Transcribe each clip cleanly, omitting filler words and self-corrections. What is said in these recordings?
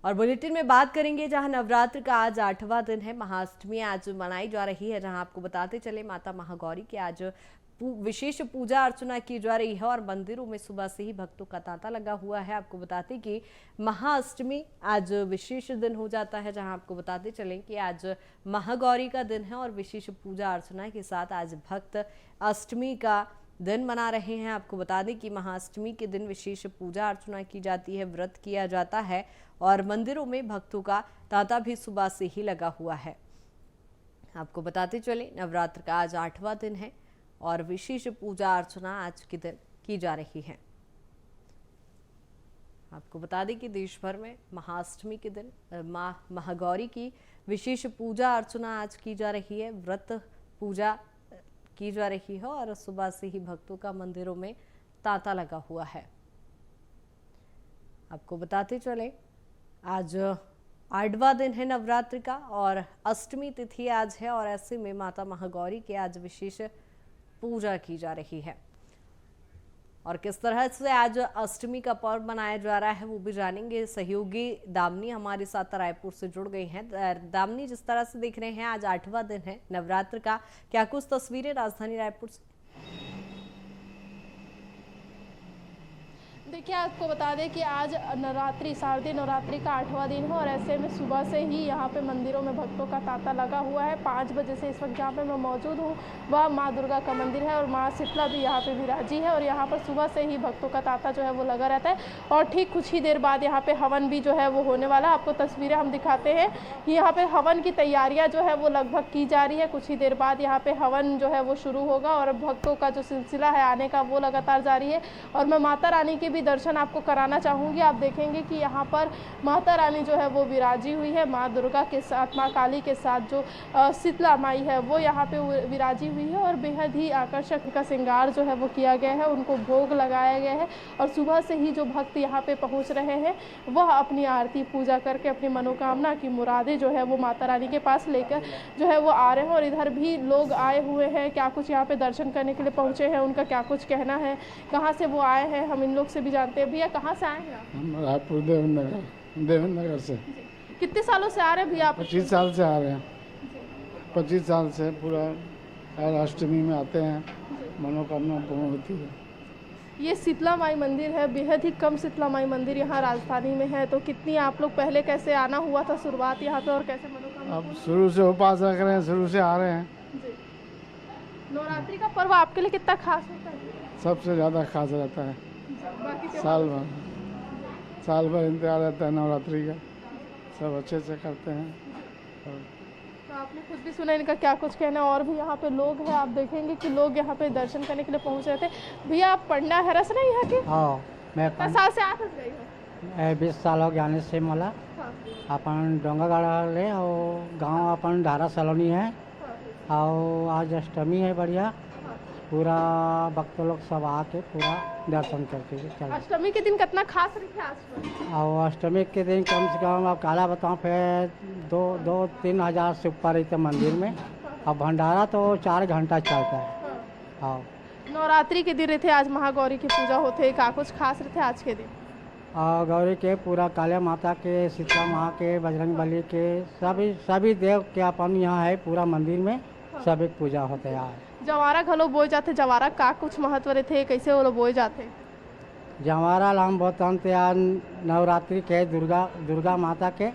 और बुलेटिन में बात करेंगे जहां नवरात्र का आज 8वां दिन है। महाअष्टमी आज मनाई जा रही है, जहां आपको बताते चले माता महागौरी की आज विशेष पूजा अर्चना की जा रही है और मंदिरों में सुबह से ही भक्तों का तांता लगा हुआ है। आपको बताते कि महाअष्टमी आज विशेष दिन हो जाता है, जहां आपको बताते चलें कि आज महागौरी का दिन है और विशेष पूजा अर्चना के साथ आज भक्त अष्टमी का दिन मना रहे हैं। आपको बता दें कि महाअष्टमी के दिन विशेष पूजा अर्चना की जाती है, व्रत किया जाता है और मंदिरों में भक्तों का तांता भी सुबह से ही लगा हुआ है। आपको बताते चले नवरात्र का आज 8वां दिन है और विशेष पूजा अर्चना आज के दिन की जा रही है। आपको बता दें कि देश भर में महाअष्टमी के दिन मां महागौरी की विशेष पूजा अर्चना आज की जा रही है, व्रत पूजा की जा रही है और सुबह से ही भक्तों का मंदिरों में तांता लगा हुआ है। आपको बताते चले आज 8वां दिन है नवरात्रि का और अष्टमी तिथि आज है और ऐसे में माता महागौरी के आज विशेष पूजा की जा रही है। और किस तरह से आज अष्टमी का पर्व मनाया जा रहा है वो भी जानेंगे। सहयोगी दामिनी हमारे साथ रायपुर से जुड़ गई हैं। दामिनी, जिस तरह से देख रहे हैं आज 8वां दिन है नवरात्र का, क्या कुछ तस्वीरें राजधानी रायपुर से? देखिए, आपको बता दें कि आज नवरात्रि शारदीय नवरात्रि का 8वां दिन है और ऐसे में सुबह से ही यहाँ पे मंदिरों में भक्तों का तांता लगा हुआ है। 5 बजे से इस वक्त जहाँ पे मैं मौजूद हूँ वह माँ दुर्गा का मंदिर है और माँ शीतला भी यहाँ पे विराजी है और यहाँ पर सुबह से ही भक्तों का तांता जो है वो लगा रहता है और ठीक कुछ ही देर बाद यहाँ पे हवन भी जो है वो होने वाला है। आपको तस्वीरें हम दिखाते हैं कि यहाँ पे हवन की तैयारियाँ जो है वो लगभग की जा रही है। कुछ ही देर बाद यहाँ पे हवन जो है वो शुरू होगा और भक्तों का जो सिलसिला है आने का वो लगातार जारी है। और मैं माता रानी के भी दर्शन आपको कराना चाहूँगी। आप देखेंगे कि यहाँ पर माता रानी जो है वो विराजी हुई है, माँ दुर्गा के साथ, माँ काली के साथ जो शीतला माई है वो यहाँ पे विराजी हुई है और बेहद ही आकर्षक का श्रृंगार जो है वो किया गया है, उनको भोग लगाया गया है। और सुबह से ही जो भक्त यहाँ पे पहुँच रहे हैं वह अपनी आरती पूजा करके अपनी मनोकामना की मुरादें जो है वो माता रानी के पास लेकर जो है वो आ रहे हैं। और इधर भी लोग आए हुए हैं, क्या कुछ यहाँ पे दर्शन करने के लिए पहुँचे हैं, उनका क्या कुछ कहना है, कहाँ से वो आए हैं, हम इन लोग से भी जानते हैं। भैया, कहाँ से आए हैं आप? हम रायपुर देवेंद्र से। कितने सालों से आ रहे हैं भैया आप? 25 साल से आ रहे हैं। 25 साल से पूरा हर अष्टमी में आते हैं, मनोकामना पूर्ण होती है। ये शीतला माई मंदिर है, बेहद ही कम शीतला माई मंदिर यहाँ राजधानी में है। तो कितनी आप लोग पहले कैसे आना हुआ था शुरुआत यहाँ पे और कैसे मनोकामना? अब शुरू से उपास रख रहे हैं, शुरू से आ रहे हैं। नवरात्रि का पर्व आपके लिए कितना खास होता है? सबसे ज़्यादा खास रहता है। साल भर इंतजार रहता है नवरात्रि का, सब अच्छे से करते हैं। तो आपने खुद भी सुना इनका क्या कुछ कहना है। और भी यहाँ पे लोग हैं, आप देखेंगे कि लोग यहाँ पे दर्शन करने के लिए पहुँच रहे थे। भैया, आप पंडा हरस ना यहाँ के? हाँ, मैं 10 साल से आप गई हो? 20 साल हो ज्ञाने से मला हाँ। अपन डोंगागढ़ ले और गांव अपन धारा सलोनी है। हाँ। और आज अष्टमी है, बढ़िया पूरा भक्त लोग सब आके पूरा दर्शन करके चल। अष्टमी के दिन कितना खास रही है आज? और अष्टमी के दिन कम से कम अब काला बताऊँ फिर 2-3 हज़ार से ऊपर रहते मंदिर में। अब भंडारा तो 4 घंटा चलता है। हाँ, नवरात्रि के दिन रहते, आज महागौरी की पूजा होते, क्या कुछ खास रहते आज के दिन? और गौरी के पूरा काली माता के, शीतला माँ के, बजरंग बली के, सभी देव के अपन यहाँ है पूरा मंदिर में सभी पूजा होते हैं। जवारा घलो बोए जाते, जवारा का कुछ महत्व रहते, कैसे वो लोग बोए जाते? जवारा लाम बहुत नवरात्रि के दुर्गा माता के,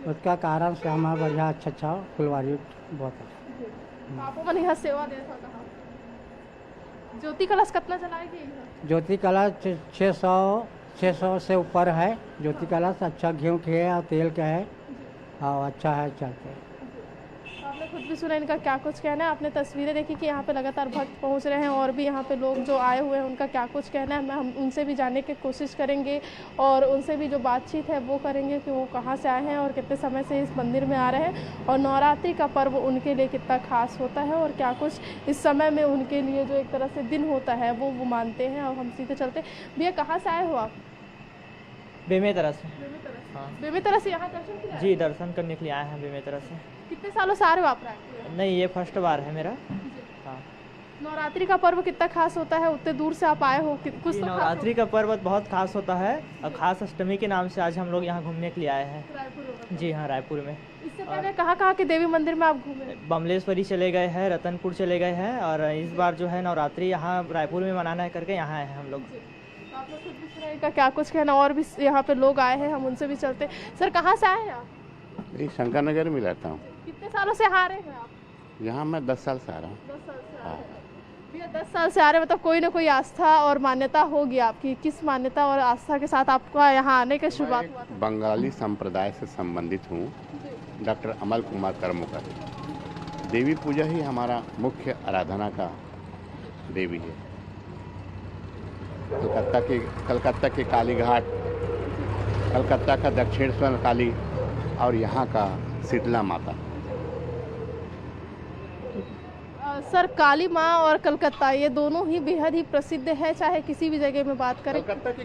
उसका कारण से हमारा बढ़िया अच्छा फुलवारी बहुत है। आपको मन यहाँ सेवा देता था। ज्योति कलश कितना जलाएगी? ज्योति कलश 600 से ऊपर है। ज्योति कलश अच्छा घी के है और तेल का है और अच्छा है, चलते हैं। आपने खुद भी सुना इनका क्या कुछ कहना है। आपने तस्वीरें देखी कि यहाँ पे लगातार भक्त पहुँच रहे हैं और भी यहाँ पे लोग जो आए हुए हैं उनका क्या कुछ कहना है, हम उनसे भी जानने की कोशिश करेंगे और उनसे भी जो बातचीत है वो करेंगे कि वो कहाँ से आए हैं और कितने समय से इस मंदिर में आ रहे हैं और नवरात्रि का पर्व उनके लिए कितना खास होता है और क्या कुछ इस समय में उनके लिए जो एक तरह से दिन होता है वो मानते हैं। और हम सीधे चलते। भैया, कहाँ से आए हो आप? बेमेतरा से। हाँ, बेमेतरा से यहाँ दर्शन किया? जी, दर्शन करने के लिए आए हैं बेमेतरा से। कितने सालों से आ रहे हो आप? नहीं, ये फर्स्ट बार है मेरा। हाँ। नवरात्रि का पर्व कितना खास होता है? उतने दूर से आप आए हो, कुछ जी, तो खास नवरात्रि का पर्व बहुत खास होता है और खास अष्टमी के नाम से आज हम लोग यहाँ घूमने के लिए आए हैं। रायपुर होगा। जी हाँ, रायपुर में इससे पहले कहाँ के देवी मंदिर में आप घूमे? बमलेश्वरी चले गए हैं, रतनपुर चले गए हैं और इस बार जो है नवरात्रि यहाँ रायपुर में मनाना है करके यहाँ आए हैं हम लोग। तो आप लोग खुद भी सुनाइए का क्या कुछ कहना, और भी यहाँ पे लोग आए हैं, हम उनसे भी चलते हैं। सर कहाँ से आए हैं आप? यही शंकर नगर में रहता हूँ। कितने सालों से आ रहे हैं आप? यहाँ मैं 10 साल से आ रहा हूँ। 10 साल से आ रहे हैं। भैया 10 साल से आ रहे हैं, मतलब कोई ना कोई आस्था और मान्यता होगी आपकी। किस मान्यता और आस्था के साथ आपका यहाँ आने का शुरुआत हुआ था? बंगाली संप्रदाय से संबंधित हूँ, डॉक्टर अमल कुमार कर्मकर। देवी पूजा ही हमारा मुख्य आराधना का देवी है। कलकत्ता के काली घाट, कलकत्ता का दक्षिणेश्वर काली और यहाँ का शीतला माता। सर काली माँ और कलकत्ता ये दोनों ही बेहद ही प्रसिद्ध है, चाहे किसी भी जगह में बात करें। कलकत्ता की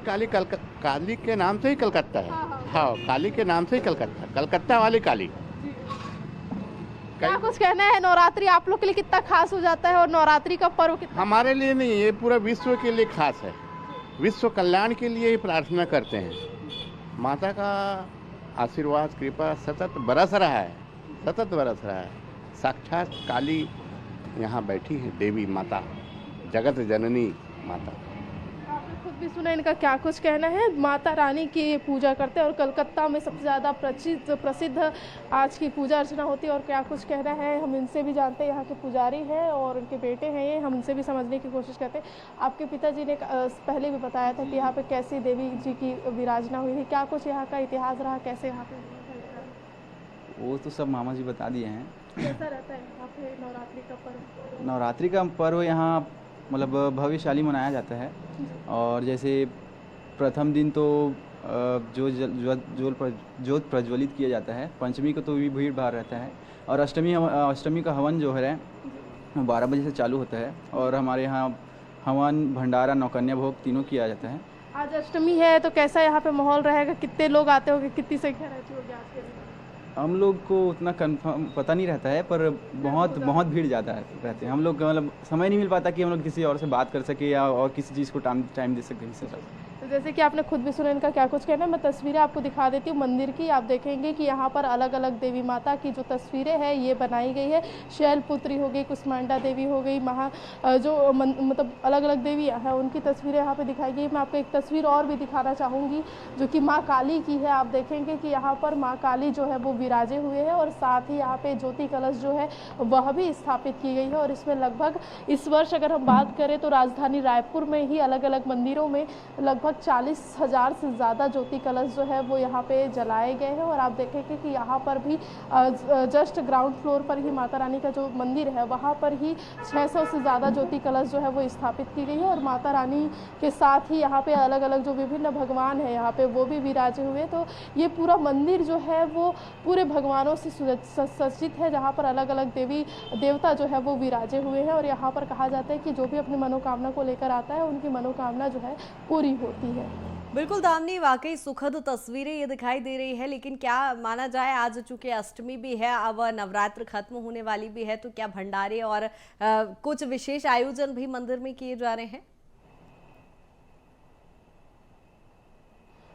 काली के नाम से ही कलकत्ता है। हाँ, काली के नाम से ही कलकत्ता वाली काली। क्या कुछ कहना है, नवरात्रि आप लोग के लिए कितना खास हो जाता है और नवरात्रि का पर्व कितना? हमारे लिए नहीं, ये पूरा विश्व के लिए खास है। विश्व कल्याण के लिए ही प्रार्थना करते हैं। माता का आशीर्वाद कृपा सतत बरस रहा है। साक्षात काली यहाँ बैठी है, देवी माता, जगत जननी माता। आपने खुद भी सुना इनका क्या कुछ कहना है। माता रानी की ये पूजा करते हैं और कलकत्ता में सबसे ज़्यादा प्रसिद्ध आज की पूजा अर्चना होती है। और क्या कुछ कहना है हम इनसे भी जानते हैं। यहाँ के पुजारी हैं और उनके बेटे हैं ये, हम इनसे भी समझने की कोशिश करते हैं। आपके पिताजी ने पहले भी बताया था कि यहाँ पे कैसी देवी जी की विराजना हुई थी, क्या कुछ यहाँ का इतिहास रहा, कैसे यहाँ पे? वो तो सब मामा जी बता दिए हैं। कैसा रहता है यहाँ पे नवरात्रि का पर्व? नवरात्रि का पर्व यहाँ मतलब भव्यशाली मनाया जाता है। और जैसे प्रथम दिन तो जोत प्रज्वलित किया जाता है। पंचमी को तो भी भीड़ भाड़ रहता है। और अष्टमी का हवन जो है 12 बजे से चालू होता है। और हमारे यहाँ हवन, भंडारा, नौकन्या भोग तीनों किया जाता है। आज अष्टमी है तो कैसा यहाँ पे माहौल रहेगा? कितने लोग आते होंगे, कितनी संख्या रहती होगी आज के दिन? हम लोग को उतना कंफर्म पता नहीं रहता है, पर बहुत भीड़ ज़्यादा रहते हैं। हम लोग मतलब समय नहीं मिल पाता कि हम लोग किसी और से बात कर सके या और किसी चीज़ को टाइम दे सकें। तो जैसे कि आपने खुद भी सुना इनका क्या कुछ कहना है, मैं तस्वीरें आपको दिखा देती हूँ मंदिर की। आप देखेंगे कि यहाँ पर अलग अलग देवी माता की जो तस्वीरें हैं ये बनाई गई है। शैलपुत्री हो गई, कुष्मांडा देवी हो गई, मतलब अलग अलग देवी हैं उनकी तस्वीरें यहाँ पे दिखाई गई। मैं आपको एक तस्वीर और भी दिखाना चाहूँगी जो कि माँ काली की है। आप देखेंगे कि यहाँ पर माँ काली जो है वो विराजे हुए हैं और साथ ही यहाँ पे ज्योति कलश जो है वह भी स्थापित की गई है। और इसमें लगभग इस वर्ष अगर हम बात करें तो राजधानी रायपुर में ही अलग अलग मंदिरों में लगभग 40,000 से ज़्यादा ज्योति कलश जो है वो यहाँ पे जलाए गए हैं। और आप देखेंगे कि यहाँ पर भी जस्ट ग्राउंड फ्लोर पर ही माता रानी का जो मंदिर है वहाँ पर ही 600 से ज़्यादा ज्योति कलश जो है वो स्थापित की गई है। और माता रानी के साथ ही यहाँ पे अलग अलग जो विभिन्न भगवान हैं यहाँ पे वो भी विराजे हुए। तो ये पूरा मंदिर जो है वो पूरे भगवानों से सज्जित है, जहाँ पर अलग अलग देवी देवता जो है वो विराजे हुए हैं। और यहाँ पर कहा जाता है कि जो भी अपनी मनोकामना को लेकर आता है उनकी मनोकामना जो है पूरी होती है। बिल्कुल दामिनी, वाकई सुखद तस्वीरें ये दिखाई दे रही है। लेकिन क्या माना जाए, आज चूंकि अष्टमी भी है, अब नवरात्र खत्म होने वाली भी है, तो क्या भंडारे और कुछ विशेष आयोजन भी मंदिर में किए जा रहे हैं?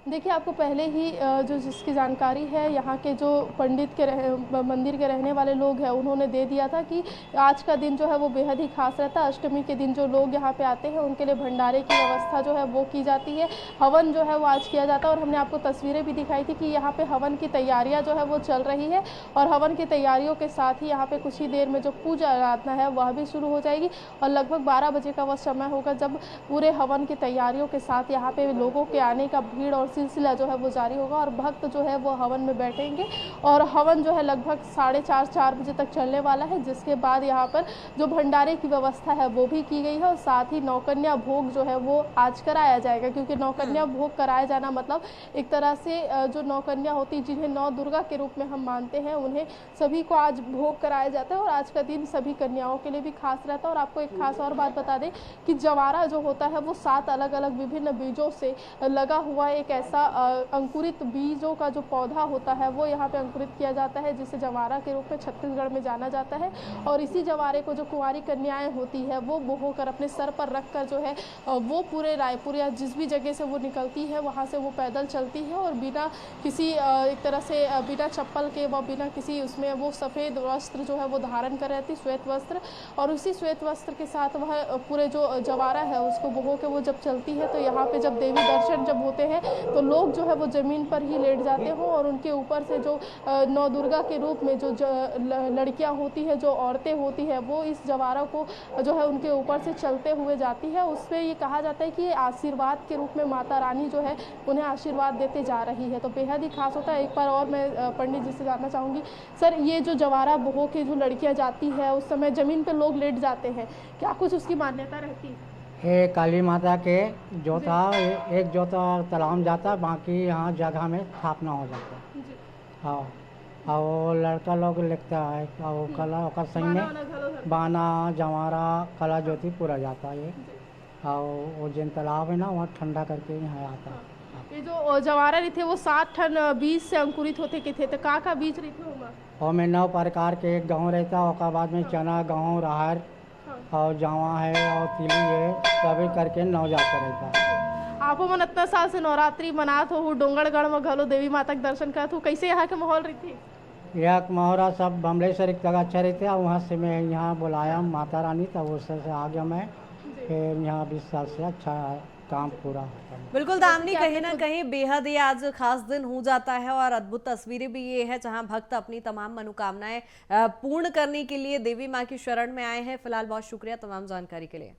देखिए आपको पहले ही जो जिसकी जानकारी है यहाँ के जो पंडित के मंदिर के रहने वाले लोग हैं उन्होंने दे दिया था कि आज का दिन जो है वो बेहद ही खास रहता है। अष्टमी के दिन जो लोग यहाँ पे आते हैं उनके लिए भंडारे की व्यवस्था जो है वो की जाती है। हवन जो है वो आज किया जाता है। और हमने आपको तस्वीरें भी दिखाई थी कि यहाँ पे हवन की तैयारियाँ जो है वो चल रही है। और हवन की तैयारियों के साथ ही यहाँ पे कुछ ही देर में जो पूजा आराधना है वह भी शुरू हो जाएगी। और लगभग 12 बजे का वह समय होगा जब पूरे हवन की तैयारियों के साथ यहाँ पे लोगों के आने का भीड़ और सिलसिला जो है वो जारी होगा। और भक्त जो है वो हवन में बैठेंगे और हवन जो है लगभग 4:30 बजे तक चलने वाला है। जिसके बाद यहाँ पर जो भंडारे की व्यवस्था है वो भी की गई है। और साथ ही नौकन्या भोग जो है वो आज कराया जाएगा, क्योंकि नौकन्या भोग कराया जाना मतलब एक तरह से जो नौकन्या होती जिन्हें नौ दुर्गा के रूप में हम मानते हैं उन्हें सभी को आज भोग कराया जाता है। और आज का दिन सभी कन्याओं के लिए भी खास रहता है। और आपको एक खास और बात बता दें कि जवारा जो होता है वो 7 अलग अलग विभिन्न बीजों से लगा हुआ एक ऐसा ऐसा अंकुरित बीजों का जो पौधा होता है वो यहाँ पे अंकुरित किया जाता है, जिसे जवारा के रूप में छत्तीसगढ़ में जाना जाता है। और इसी जवारे को जो कुंवारी कन्याएं होती है वो बोहोकर अपने सर पर रख कर जो है वो पूरे रायपुर या जिस भी जगह से वो निकलती है वहाँ से वो पैदल चलती है और बिना किसी एक तरह से बिना चप्पल के व बिना किसी उसमें वो सफ़ेद वस्त्र जो है वो धारण कर रहती, श्वेत वस्त्र। और उसी श्वेत वस्त्र के साथ वह पूरे जो जवारा है उसको बोहो के वो जब चलती है तो यहाँ पे जब देवी दर्शन जब होते हैं तो लोग जो है वो ज़मीन पर ही लेट जाते हैं और उनके ऊपर से जो नौ दुर्गा के रूप में जो लड़कियाँ होती है, जो औरतें होती है, वो इस जवारा को जो है उनके ऊपर से चलते हुए जाती है। उसमें ये कहा जाता है कि ये आशीर्वाद के रूप में माता रानी जो है उन्हें आशीर्वाद देते जा रही है, तो बेहद ही खास होता है। एक बार और मैं पंडित जी से जानना चाहूँगी, सर ये जो जवारा बोहो के जो लड़कियाँ जाती है उस समय ज़मीन पे लोग लेट जाते हैं, क्या कुछ उसकी मान्यता रहती है? ये काली माता के जो था एक जो तो तालाब जाता, बाकी यहाँ जगह में स्थापना हो जाता। हाँ, और वो लड़का लोग लिखता है और कला और संग में बाना जवारा कला ज्योति पूरा जाता है। और वो जिन तालाब है ना वहाँ ठंडा करके यहाँ आता है। ये जो जवारा रही थे वो 7 टन बीज से अंकुरित होते के थे, तो का बीज रही थे होगा? और में 9 प्रकार के एक गेहूँ रहता, और बाद में चना, गेहूँ, राहर और जावा है और तिली है, सभी करके 9 जाता रहता। आप मन इतना साल से नवरात्रि मनात हो, डोंगरगढ़ में घलो देवी माता के दर्शन करत हो, कैसे यहाँ के माहौल रही थी? यह मोहरा सब बमलेश्वर एक जगह अच्छा रहते, और वहाँ से मैं यहाँ बुलाया माता रानी, तब उससे से आ गया मैं। फिर यहाँ 20 साल से अच्छा काम पूरा होता है। बिल्कुल दामिनी, कहीं ना कहीं बेहद ही आज खास दिन हो जाता है और अद्भुत तस्वीरें भी ये है जहां भक्त अपनी तमाम मनोकामनाएं पूर्ण करने के लिए देवी माँ की शरण में आए हैं। फिलहाल बहुत शुक्रिया तमाम जानकारी के लिए।